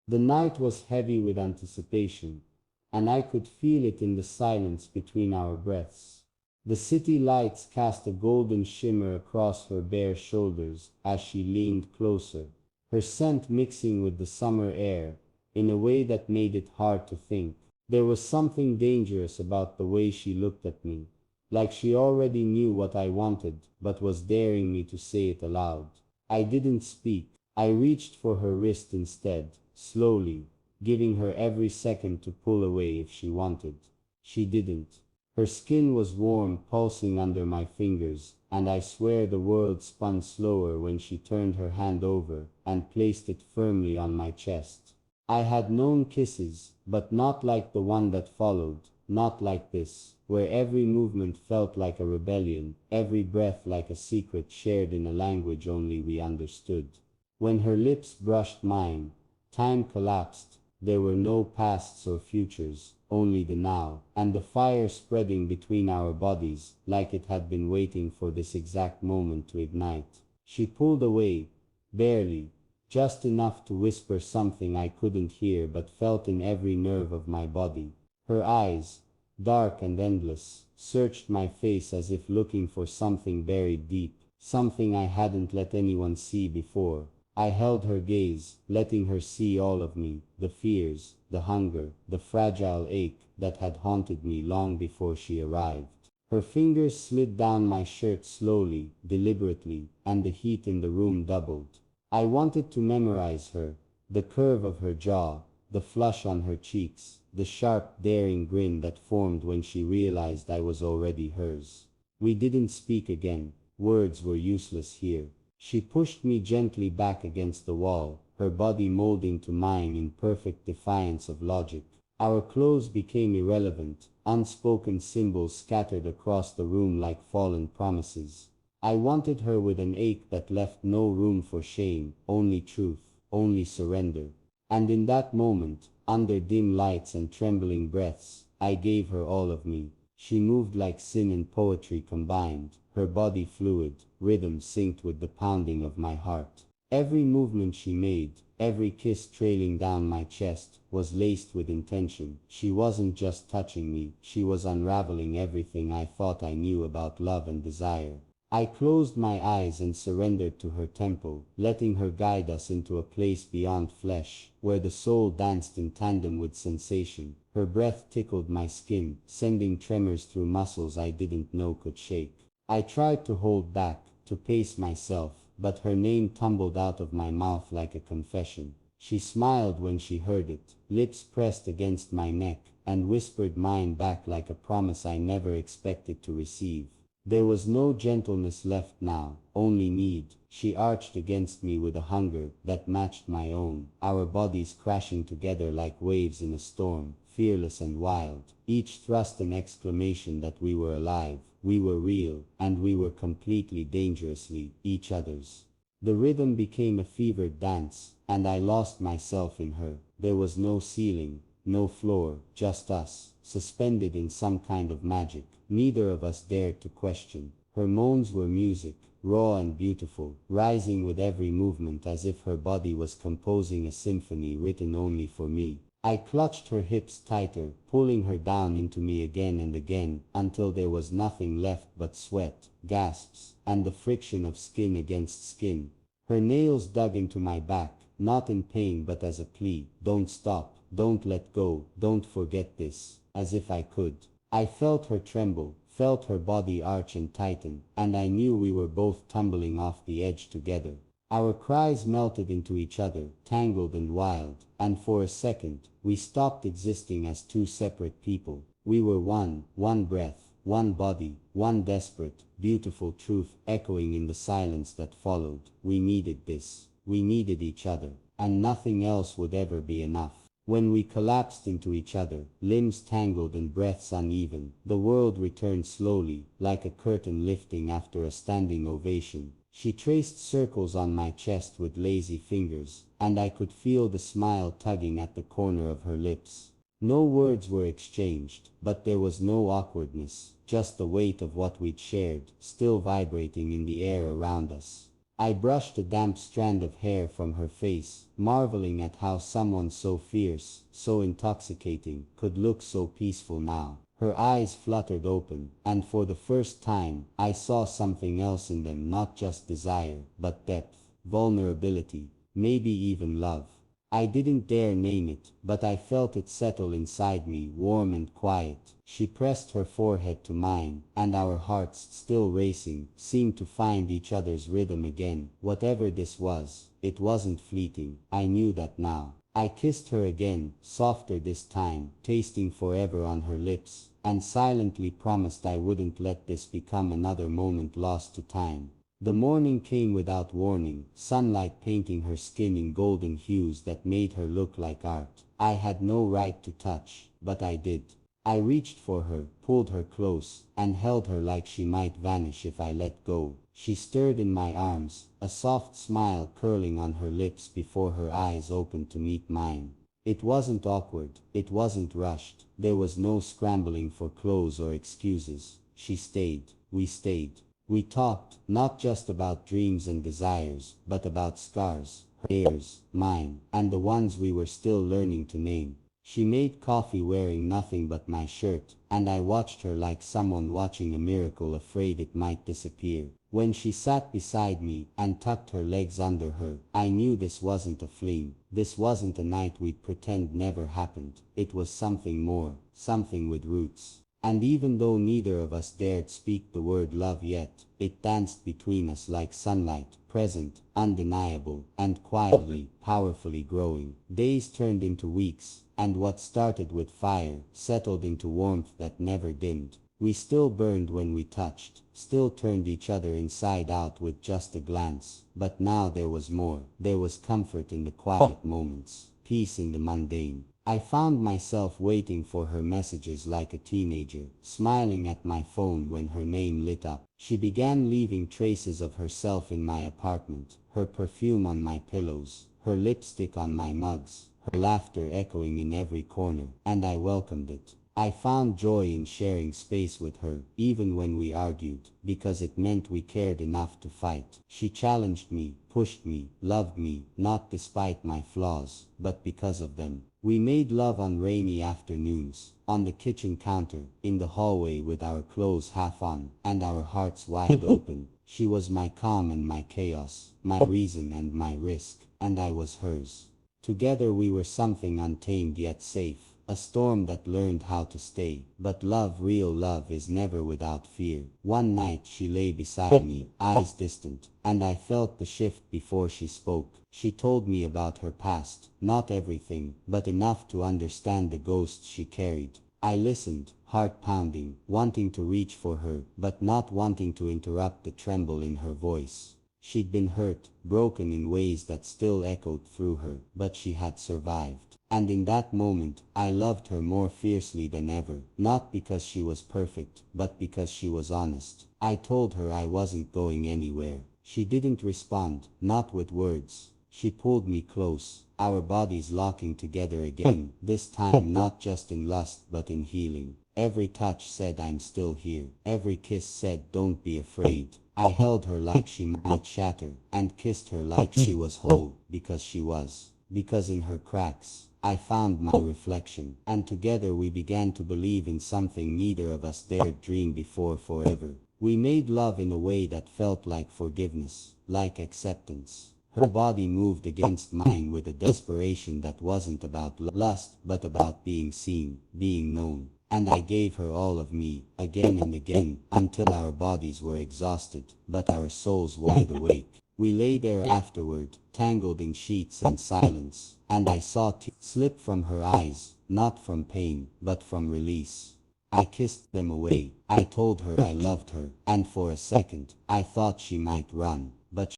The night was heavy with anticipation, and I could feel it in the silence between our breaths. The city lights cast a golden shimmer across her bare shoulders as she leaned closer, her scent mixing with the summer air in a way that made it hard to think. There was something dangerous about the way she looked at me, like she already knew what I wanted but was daring me to say it aloud. I didn't speak. I reached for her wrist instead, slowly, giving her every second to pull away if she wanted. She didn't. Her skin was warm, pulsing under my fingers, and I swear the world spun slower when she turned her hand over and placed it firmly on my chest. I had known kisses, but not like the one that followed, not like this, where every movement felt like a rebellion, every breath like a secret shared in a language only we understood. When her lips brushed mine, time collapsed. There were no pasts or futures, only the now, and the fire spreading between our bodies, like it had been waiting for this exact moment to ignite. She pulled away, barely, just enough to whisper something I couldn't hear but felt in every nerve of my body. Her eyes, dark and endless, searched my face as if looking for something buried deep, something I hadn't let anyone see before. I held her gaze, letting her see all of me, the fears, the hunger, the fragile ache that had haunted me long before she arrived. Her fingers slid down my shirt slowly, deliberately, and the heat in the room doubled. I wanted to memorize her, the curve of her jaw, the flush on her cheeks, the sharp, daring grin that formed when she realized I was already hers. We didn't speak again. Words were useless here. She pushed me gently back against the wall, her body molding to mine in perfect defiance of logic. Our clothes became irrelevant, unspoken symbols scattered across the room like fallen promises. I wanted her with an ache that left no room for shame, only truth, only surrender. And in that moment, under dim lights and trembling breaths, I gave her all of me. She moved like sin and poetry combined, her body fluid, rhythm synced with the pounding of my heart. Every movement she made, every kiss trailing down my chest, was laced with intention. She wasn't just touching me, she was unraveling everything I thought I knew about love and desire. I closed my eyes and surrendered to her tempo, letting her guide us into a place beyond flesh, where the soul danced in tandem with sensation. Her breath tickled my skin, sending tremors through muscles I didn't know could shake. I tried to hold back, to pace myself, but her name tumbled out of my mouth like a confession. She smiled when she heard it, lips pressed against my neck, and whispered mine back like a promise I never expected to receive. There was no gentleness left now, only need. She arched against me with a hunger that matched my own, our bodies crashing together like waves in a storm, fearless and wild, each thrust an exclamation that we were alive, we were real, and we were completely dangerously each other's. The rhythm became a fevered dance, and I lost myself in her. There was no ceiling, no floor, just us, suspended in some kind of magic. Neither of us dared to question. Her moans were music, raw and beautiful, rising with every movement as if her body was composing a symphony written only for me. I clutched her hips tighter, pulling her down into me again and again, until there was nothing left but sweat, gasps, and the friction of skin against skin. Her nails dug into my back, not in pain but as a plea. Don't stop, don't let go, don't forget this, as if I could. I felt her tremble, felt her body arch and tighten, and I knew we were both tumbling off the edge together. Our cries melted into each other, tangled and wild, and for a second, we stopped existing as two separate people. We were one breath, one body, one desperate, beautiful truth echoing in the silence that followed. We needed this. We needed each other, and nothing else would ever be enough. When we collapsed into each other, limbs tangled and breaths uneven, the world returned slowly, like a curtain lifting after a standing ovation. She traced circles on my chest with lazy fingers, and I could feel the smile tugging at the corner of her lips. No words were exchanged, but there was no awkwardness, just the weight of what we'd shared, still vibrating in the air around us. I brushed a damp strand of hair from her face, marveling at how someone so fierce, so intoxicating, could look so peaceful now. Her eyes fluttered open, and for the first time, I saw something else in them, not just desire, but depth, vulnerability, maybe even love. I didn't dare name it, but I felt it settle inside me, warm and quiet. She pressed her forehead to mine, and our hearts, still racing, seemed to find each other's rhythm again. Whatever this was, it wasn't fleeting. I knew that now. I kissed her again, softer this time, tasting forever on her lips, and silently promised I wouldn't let this become another moment lost to time. The morning came without warning, sunlight painting her skin in golden hues that made her look like art. I had no right to touch, but I did. I reached for her, pulled her close, and held her like she might vanish if I let go. She stirred in my arms, a soft smile curling on her lips before her eyes opened to meet mine. It wasn't awkward, it wasn't rushed, there was no scrambling for clothes or excuses. She stayed, we stayed. We talked, not just about dreams and desires, but about scars, hers, mine, and the ones we were still learning to name. She made coffee wearing nothing but my shirt, and I watched her like someone watching a miracle afraid it might disappear. When she sat beside me and tucked her legs under her, I knew this wasn't a fling. This wasn't a night we'd pretend never happened. It was something more, something with roots. And even though neither of us dared speak the word love yet, it danced between us like sunlight, present, undeniable, and quietly, powerfully growing. Days turned into weeks, and what started with fire settled into warmth that never dimmed. We still burned when we touched, still turned each other inside out with just a glance. But now there was more. There was comfort in the quiet moments, peace in the mundane. I found myself waiting for her messages like a teenager, smiling at my phone when her name lit up. She began leaving traces of herself in my apartment, her perfume on my pillows, her lipstick on my mugs, her laughter echoing in every corner, and I welcomed it. I found joy in sharing space with her, even when we argued, because it meant we cared enough to fight. She challenged me, pushed me, loved me, not despite my flaws, but because of them. We made love on rainy afternoons, on the kitchen counter, in the hallway with our clothes half on, and our hearts wide open. She was my calm and my chaos, my reason and my risk, and I was hers. Together we were something untamed yet safe. A storm that learned how to stay. But love, real love, is never without fear. One night she lay beside me, eyes distant, and I felt the shift before she spoke. She told me about her past, not everything, but enough to understand the ghosts she carried. I listened, heart pounding, wanting to reach for her, but not wanting to interrupt the tremble in her voice. She'd been hurt, broken in ways that still echoed through her, but she had survived. And in that moment, I loved her more fiercely than ever, not because she was perfect, but because she was honest. I told her I wasn't going anywhere. She didn't respond, not with words. She pulled me close, our bodies locking together again, this time not just in lust but in healing. Every touch said I'm still here. Every kiss said don't be afraid. I held her like she might shatter, and kissed her like she was whole, because she was. Because in her cracks, I found my reflection, and together we began to believe in something neither of us dared dream before forever. We made love in a way that felt like forgiveness, like acceptance. Her body moved against mine with a desperation that wasn't about lust, but about being seen, being known. And I gave her all of me, again and again, until our bodies were exhausted, but our souls wide awake. We lay there afterward, tangled in sheets and silence, and I saw tears slip from her eyes, not from pain, but from release. I kissed them away. I told her I loved her, and for a second, I thought she might run, but